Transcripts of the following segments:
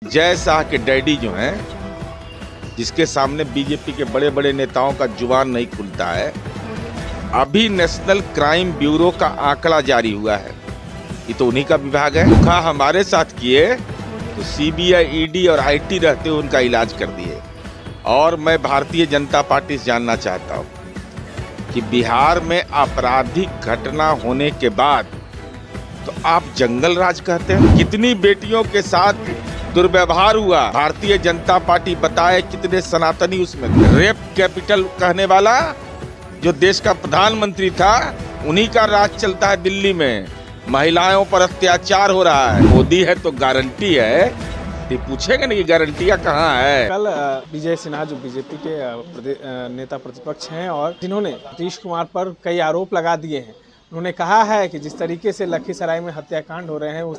जय शाह के डैडी जो हैं, जिसके सामने बीजेपी के बड़े बड़े नेताओं का जुबान नहीं खुलता है, अभी नेशनल क्राइम ब्यूरो का आंकड़ा जारी हुआ है। ये तो उन्हीं का विभाग है। धोखा हमारे साथ किए तो सीबीआई, ईडी और आईटी रहते हुए उनका इलाज कर दिए। और मैं भारतीय जनता पार्टी से जानना चाहता हूँ कि बिहार में आपराधिक घटना होने के बाद तो आप जंगल राज कहते हैं। कितनी बेटियों के साथ दुर्व्यवहार हुआ, भारतीय जनता पार्टी बताए कितने सनातनी उसमें थे। रेप कैपिटल कहने वाला जो देश का प्रधानमंत्री था, उन्हीं का राज चलता है दिल्ली में। महिलाओं पर अत्याचार हो रहा है। मोदी है तो गारंटी है, तो पूछेंगे नहीं गारंटियां कहाँ है। कल विजय सिन्हा जो बीजेपी के नेता प्रतिपक्ष हैं और जिन्होंने नीतीश कुमार पर कई आरोप लगा दिए हैं, उन्होंने कहा है कि जिस तरीके से लखीसराय में हत्याकांड हो रहे हैं, उस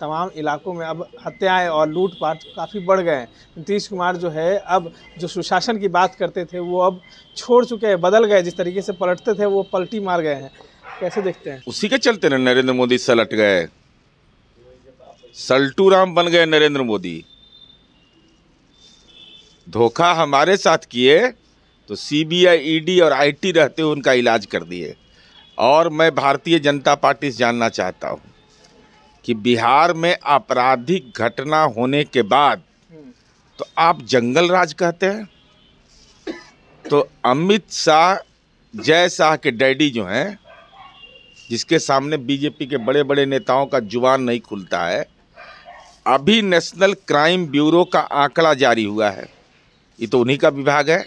तमाम इलाकों में अब हत्याएं और लूटपाट काफ़ी बढ़ गए हैं। नीतीश कुमार जो है, अब जो सुशासन की बात करते थे वो अब छोड़ चुके हैं, बदल गए। जिस तरीके से पलटते थे वो पलटी मार गए हैं। कैसे देखते हैं? उसी के चलते नरेंद्र मोदी सलट गए, सल्टू राम बन गए नरेंद्र मोदी। धोखा हमारे साथ किए तो सीबीआई, ईडी और आईटी रहते हुए उनका इलाज कर दिए। और मैं भारतीय जनता पार्टी से जानना चाहता हूँ कि बिहार में आपराधिक घटना होने के बाद तो आप जंगल राज कहते हैं। तो अमित शाह, जय शाह के डैडी जो हैं, जिसके सामने बीजेपी के बड़े बड़े नेताओं का जुबान नहीं खुलता है, अभी नेशनल क्राइम ब्यूरो का आंकड़ा जारी हुआ है। ये तो उन्हीं का विभाग है।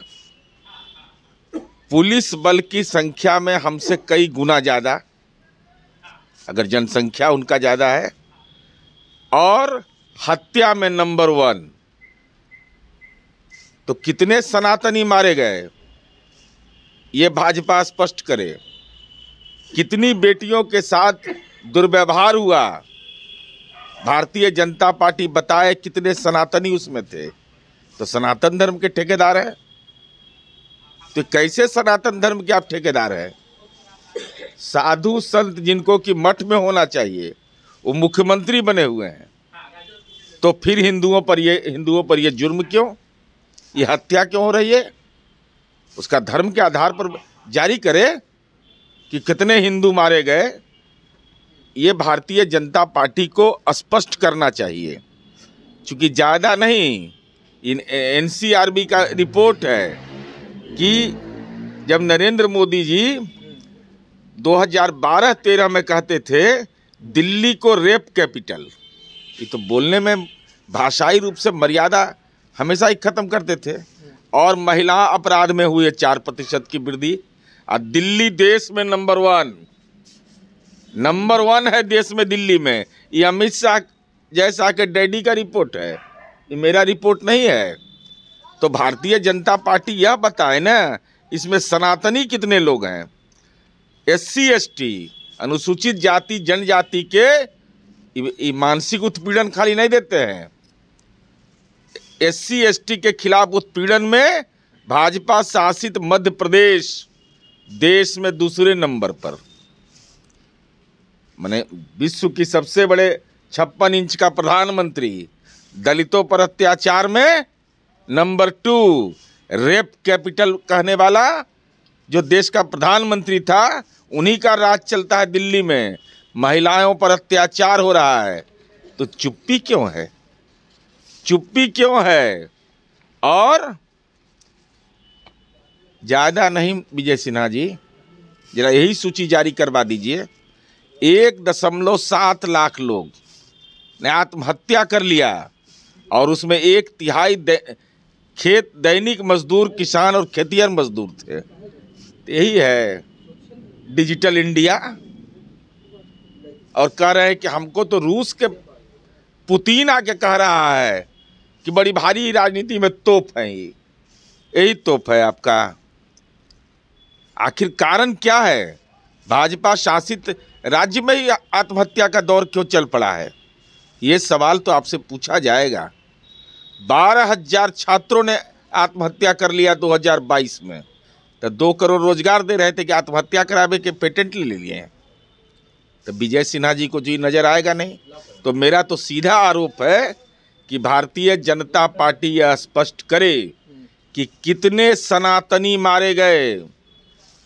पुलिस बल की संख्या में हमसे कई गुना ज़्यादा, अगर जनसंख्या उनका ज़्यादा है, और हत्या में नंबर 1। तो कितने सनातनी मारे गए ये भाजपा स्पष्ट करे। कितनी बेटियों के साथ दुर्व्यवहार हुआ, भारतीय जनता पार्टी बताए कितने सनातनी उसमें थे। तो सनातन धर्म के ठेकेदार हैं। तो कैसे सनातन धर्म के आप ठेकेदार हैं? साधु संत जिनको कि मठ में होना चाहिए, वो मुख्यमंत्री बने हुए हैं। तो फिर हिंदुओं पर ये जुर्म क्यों, ये हत्या क्यों हो रही है? उसका धर्म के आधार पर जारी करे कि कितने हिंदू मारे गए। ये भारतीय जनता पार्टी को स्पष्ट करना चाहिए, क्योंकि ज़्यादा नहीं, एनसीआरबी का रिपोर्ट है कि जब नरेंद्र मोदी जी 2012-13 में कहते थे दिल्ली को रेप कैपिटल, ये तो बोलने में भाषाई रूप से मर्यादा हमेशा ही खत्म करते थे। और महिला अपराध में हुए 4% की वृद्धि। और दिल्ली देश में नंबर 1 है देश में दिल्ली में। ये अमित शाह, जय शाह के डैडी का रिपोर्ट है, ये मेरा रिपोर्ट नहीं है। तो भारतीय जनता पार्टी यह बताए ना, इसमें सनातनी कितने लोग हैं। SC ST अनुसूचित जाति जनजाति के मानसिक उत्पीड़न खाली नहीं देते हैं। SC ST के खिलाफ उत्पीड़न में भाजपा शासित मध्य प्रदेश देश में दूसरे नंबर पर। माने विश्व की सबसे बड़े 56 इंच का प्रधानमंत्री, दलितों पर अत्याचार में नंबर 2। रेप कैपिटल कहने वाला जो देश का प्रधानमंत्री था, उन्हीं का राज चलता है दिल्ली में। महिलाओं पर अत्याचार हो रहा है। तो चुप्पी क्यों है? चुप्पी क्यों है? और ज़्यादा नहीं विजय सिन्हा जी, जरा यही सूची जारी करवा दीजिए। 1.7 लाख लोग ने आत्महत्या कर लिया, और उसमें 1/3 खेत दैनिक मजदूर, किसान और खेतिहर मजदूर थे। तो यही है डिजिटल इंडिया। और कह रहे हैं कि हमको तो रूस के पुतिन आके कह रहा है कि बड़ी भारी राजनीति में तोप है। यही तोप है आपका। आखिर कारण क्या है? भाजपा शासित राज्य में ही आत्महत्या का दौर क्यों चल पड़ा है? ये सवाल तो आपसे पूछा जाएगा। 12,000 छात्रों ने आत्महत्या कर लिया 2022 में। तो 2 करोड़ रोजगार दे रहे थे कि आत्महत्या करावे के पेटेंट ले लिए हैं। तो विजय सिन्हा जी को जी नजर आएगा नहीं। तो मेरा तो सीधा आरोप है कि भारतीय जनता पार्टी यह स्पष्ट करे कि कितने सनातनी मारे गए,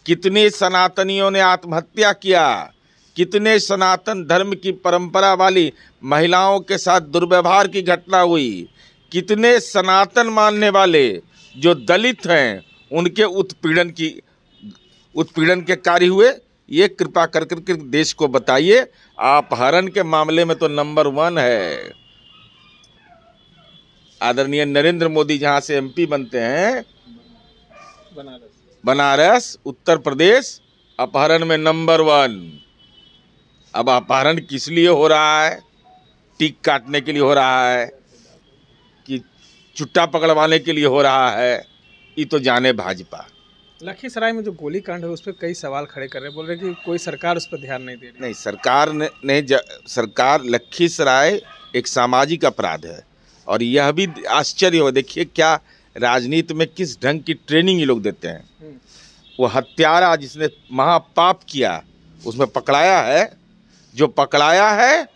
कितने सनातनियों ने आत्महत्या किया, कितने सनातन धर्म की परंपरा वाली महिलाओं के साथ दुर्व्यवहार की घटना हुई, कितने सनातन मानने वाले जो दलित हैं उनके उत्पीड़न के कार्य हुए। ये कृपा कर के देश को बताइए। अपहरण के मामले में तो नंबर 1 है। आदरणीय नरेंद्र मोदी जहां से MP बनते हैं, बनारस उत्तर प्रदेश, अपहरण में नंबर 1। अब अपहरण किस लिए हो रहा है? टिक काटने के लिए हो रहा है कि चुट्टा पकड़वाने के लिए हो रहा है? ये तो जाने भाजपा। लखीसराय में जो गोलीकांड है उस पर कई सवाल खड़े कर रहे हैं, बोल रहे हैं कि कोई सरकार उस पर ध्यान नहीं दे रही। नहीं, सरकार लखीसराय एक सामाजिक अपराध है और यह भी आश्चर्य हो, देखिए क्या राजनीति में किस ढंग की ट्रेनिंग ये लोग देते हैं। वो हत्यारा जिसने महापाप किया उसमें पकड़ाया है, जो पकड़ाया है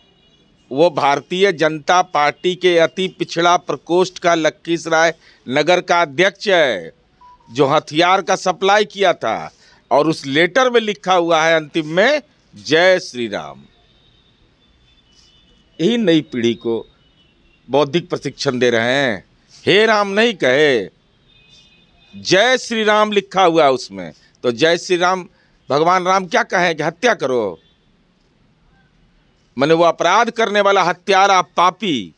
वो भारतीय जनता पार्टी के अति पिछड़ा प्रकोष्ठ का लखीसराय नगर का अध्यक्ष है, जो हथियार का सप्लाई किया था। और उस लेटर में लिखा हुआ है अंतिम में जय श्री राम। यही नई पीढ़ी को बौद्धिक प्रशिक्षण दे रहे हैं। हे राम नहीं कहे, जय श्री राम लिखा हुआ है उसमें। तो जय श्री राम, भगवान राम क्या कहें कि हत्या करो? मैंने वो अपराध करने वाला हत्यारा पापी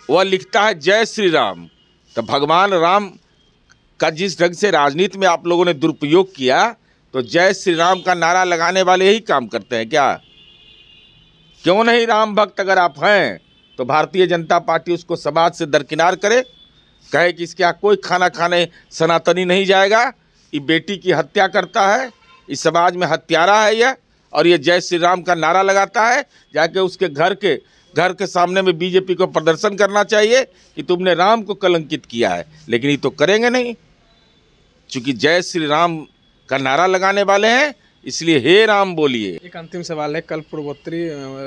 वह लिखता है जय श्री राम। तो भगवान राम का जिस ढंग से राजनीति में आप लोगों ने दुरुपयोग किया, तो जय श्री राम का नारा लगाने वाले यही काम करते हैं क्या? क्यों नहीं? राम भक्त अगर आप हैं तो भारतीय जनता पार्टी उसको समाज से दरकिनार करे, कहे कि इसके यहाँ कोई खाना खाने सनातनी नहीं जाएगा, ये बेटी की हत्या करता है, इस समाज में हत्यारा है यह, और ये जय श्री राम का नारा लगाता है। जाके उसके घर के सामने में बीजेपी को प्रदर्शन करना चाहिए कि तुमने राम को कलंकित किया है, लेकिन ये तो करेंगे नहीं, क्योंकि जय श्री राम का नारा लगाने वाले हैं, इसलिए हे राम बोलिए। एक अंतिम सवाल है, कल पूर्वोत्तरी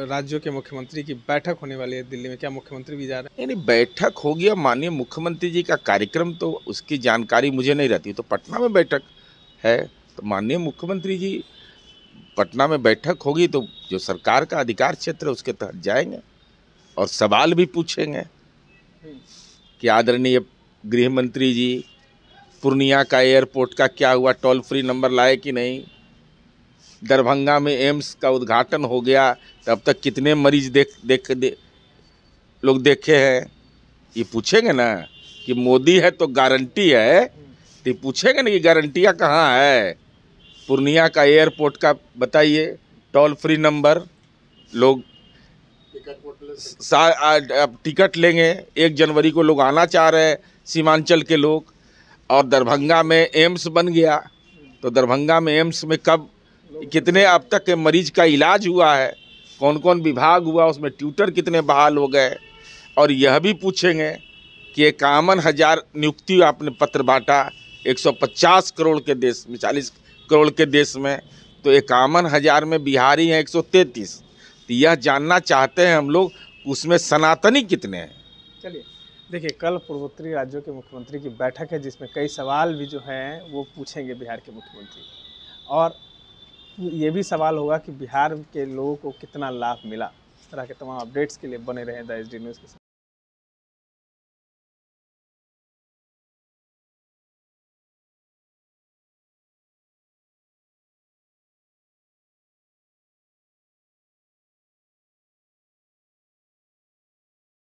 राज्यों के मुख्यमंत्री की बैठक होने वाली है दिल्ली में, क्या मुख्यमंत्री भी जा रहे हैं? नहीं, बैठक होगी। माननीय मुख्यमंत्री जी का कार्यक्रम तो उसकी जानकारी मुझे नहीं रहती, तो पटना में बैठक है, तो माननीय मुख्यमंत्री जी पटना में बैठक होगी तो जो सरकार का अधिकार क्षेत्र है उसके तहत जाएंगे और सवाल भी पूछेंगे कि आदरणीय गृह मंत्री जी, पूर्णिया का एयरपोर्ट का क्या हुआ, टोल फ्री नंबर लाए कि नहीं? दरभंगा में एम्स का उद्घाटन हो गया, तब तक कितने मरीज लोग देखे हैं? ये पूछेंगे ना कि मोदी है तो गारंटी है, तो पूछेंगे ना कि गारंटियाँ कहाँ है? पूर्णिया का एयरपोर्ट का बताइए, टोल फ्री नंबर, लोग टिकट लेंगे। 1 जनवरी को लोग आना चाह रहे हैं, सीमांचल के लोग। और दरभंगा में एम्स बन गया, तो दरभंगा में एम्स में कब कितने अब तक के मरीज का इलाज हुआ है, कौन कौन विभाग हुआ, उसमें ट्यूटर कितने बहाल हो गए। और यह भी पूछेंगे कि 51,000 नियुक्ति आपने पत्र बांटा 150 करोड़ के देश में, 40 करोड़ के देश में, तो 51,000 में बिहारी हैं 133। तो यह जानना चाहते हैं हम लोग उसमें सनातनी कितने हैं। चलिए देखिए, कल पूर्वोत्तरी राज्यों के मुख्यमंत्री की बैठक है जिसमें कई सवाल भी जो हैं वो पूछेंगे बिहार के मुख्यमंत्री, और ये भी सवाल होगा कि बिहार के लोगों को कितना लाभ मिला। इस तरह के तमाम अपडेट्स के लिए बने रहें द SD न्यूज़ के साथ।